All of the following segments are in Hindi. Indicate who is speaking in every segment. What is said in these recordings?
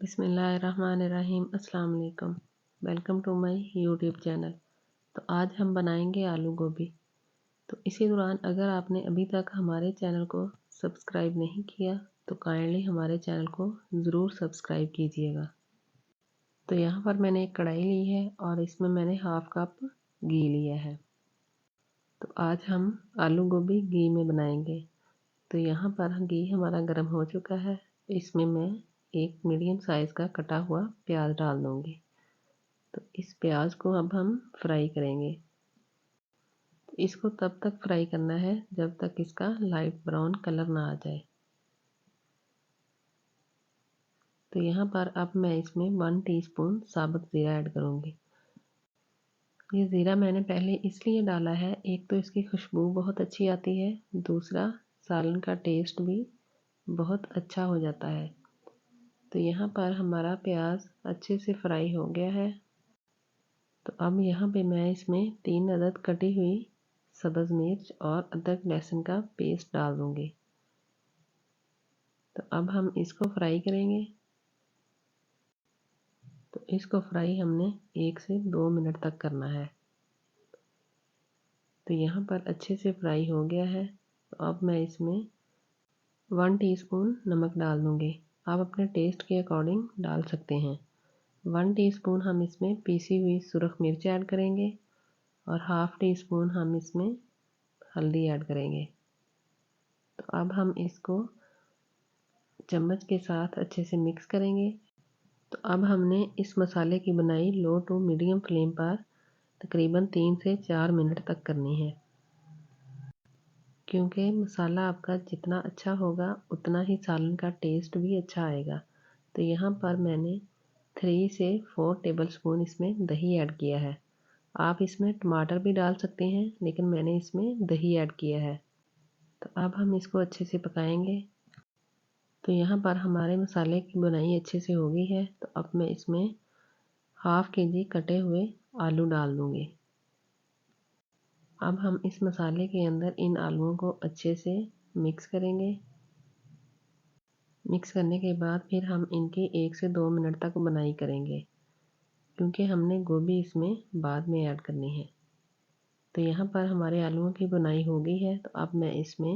Speaker 1: बिस्मिल्लाहिर्रहमानिर्रहीम। अस्सलाम वालेकुम। Welcome to my YouTube channel. तो आज हम बनाएंगे आलू गोभी। तो इसी दौरान अगर आपने अभी तक हमारे चैनल को सब्सक्राइब नहीं किया तो काइंडली हमारे चैनल को ज़रूर सब्सक्राइब कीजिएगा। तो यहाँ पर मैंने एक कढ़ाई ली है और इसमें मैंने हाफ़ कप घी लिया है। तो आज हम आलू गोभी घी में बनाएंगे। तो यहाँ पर घी हमारा गर्म हो चुका है। इसमें मैं एक मीडियम साइज़ का कटा हुआ प्याज डाल दूँगी। तो इस प्याज को अब हम फ्राई करेंगे। इसको तब तक फ्राई करना है जब तक इसका लाइट ब्राउन कलर ना आ जाए। तो यहाँ पर अब मैं इसमें 1 टीस्पून साबुत ज़ीरा ऐड करूँगी। ये ज़ीरा मैंने पहले इसलिए डाला है, एक तो इसकी खुशबू बहुत अच्छी आती है, दूसरा सालन का टेस्ट भी बहुत अच्छा हो जाता है। तो यहाँ पर हमारा प्याज अच्छे से फ्राई हो गया है। तो अब यहाँ पे मैं इसमें 3 अदद कटी हुई सब्ज़ मिर्च और अदरक लहसुन का पेस्ट डाल दूँगी। तो अब हम इसको फ्राई करेंगे। तो इसको फ्राई हमने 1 से 2 मिनट तक करना है। तो यहाँ पर अच्छे से फ्राई हो गया है। तो अब मैं इसमें 1 टीस्पून नमक डाल दूँगी। आप अपने टेस्ट के अकॉर्डिंग डाल सकते हैं। 1 टीस्पून हम इसमें पीसी हुई सुरख मिर्च ऐड करेंगे और हाफ़ टीस्पून हम इसमें हल्दी ऐड करेंगे। तो अब हम इसको चम्मच के साथ अच्छे से मिक्स करेंगे। तो अब हमने इस मसाले की बनाई लो टू मीडियम फ्लेम पर तकरीबन 3 से 4 मिनट तक करनी है, क्योंकि मसाला आपका जितना अच्छा होगा उतना ही सालन का टेस्ट भी अच्छा आएगा। तो यहाँ पर मैंने 3 से 4 टेबलस्पून इसमें दही ऐड किया है। आप इसमें टमाटर भी डाल सकते हैं, लेकिन मैंने इसमें दही ऐड किया है। तो अब हम इसको अच्छे से पकाएंगे। तो यहाँ पर हमारे मसाले की बुनाई अच्छे से हो गई है। तो अब मैं इसमें हाफ़ केजी कटे हुए आलू डाल दूँगी। अब हम इस मसाले के अंदर इन आलूओं को अच्छे से मिक्स करेंगे। मिक्स करने के बाद फिर हम इनकी 1 से 2 मिनट तक बुनाई करेंगे, क्योंकि हमने गोभी इसमें बाद में ऐड करनी है। तो यहाँ पर हमारे आलूओं की बुनाई हो गई है। तो अब मैं इसमें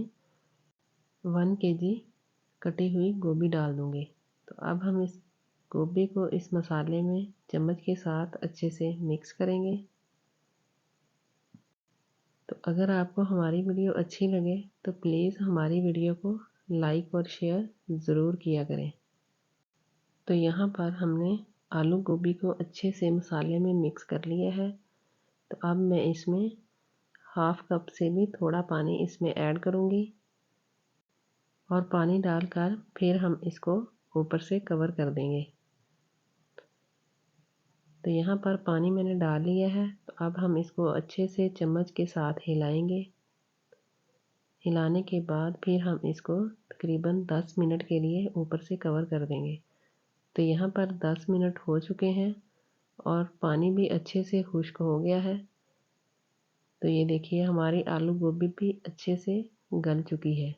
Speaker 1: 1 केजी कटी हुई गोभी डाल दूँगी। तो अब हम इस गोभी को इस मसाले में चम्मच के साथ अच्छे से मिक्स करेंगे। तो अगर आपको हमारी वीडियो अच्छी लगे तो प्लीज़ हमारी वीडियो को लाइक और शेयर ज़रूर किया करें। तो यहाँ पर हमने आलू गोभी को अच्छे से मसाले में मिक्स कर लिया है। तो अब मैं इसमें हाफ़ कप से भी थोड़ा पानी इसमें ऐड करूँगी और पानी डालकर फिर हम इसको ऊपर से कवर कर देंगे। तो यहाँ पर पानी मैंने डाल लिया है। तो अब हम इसको अच्छे से चम्मच के साथ हिलाएंगे। हिलाने के बाद फिर हम इसको तकरीबन 10 मिनट के लिए ऊपर से कवर कर देंगे। तो यहाँ पर 10 मिनट हो चुके हैं और पानी भी अच्छे से खुश्क हो गया है। तो ये देखिए हमारी आलू गोभी भी अच्छे से गल चुकी है।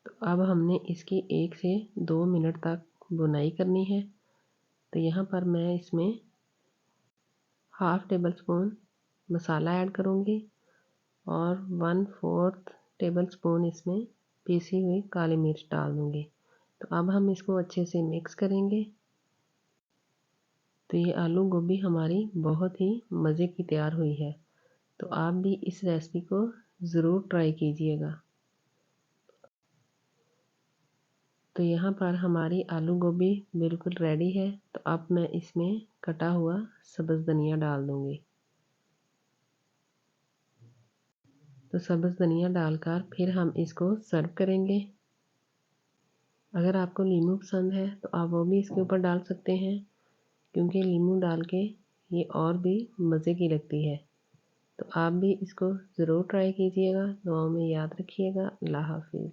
Speaker 1: तो अब हमने इसकी 1 से 2 मिनट तक बुनाई करनी है। तो यहाँ पर मैं इसमें हाफ़ टेबल स्पून मसाला ऐड करूँगी और 1/4 टेबल स्पून इसमें पीसी हुई काली मिर्च डाल दूँगी। तो अब हम इसको अच्छे से मिक्स करेंगे। तो ये आलू गोभी हमारी बहुत ही मज़े की तैयार हुई है। तो आप भी इस रेसिपी को ज़रूर ट्राई कीजिएगा। तो यहाँ पर हमारी आलू गोभी बिल्कुल रेडी है। तो अब मैं इसमें कटा हुआ सब्ज़ धनिया डाल दूँगी। तो सब्ज़ धनिया डालकर फिर हम इसको सर्व करेंगे। अगर आपको नींबू पसंद है तो आप वो भी इसके ऊपर डाल सकते हैं, क्योंकि नींबू डाल के ये और भी मज़े की लगती है। तो आप भी इसको ज़रूर ट्राई कीजिएगा। दुआओं में याद रखिएगा। अल्लाह हाफ़िज़।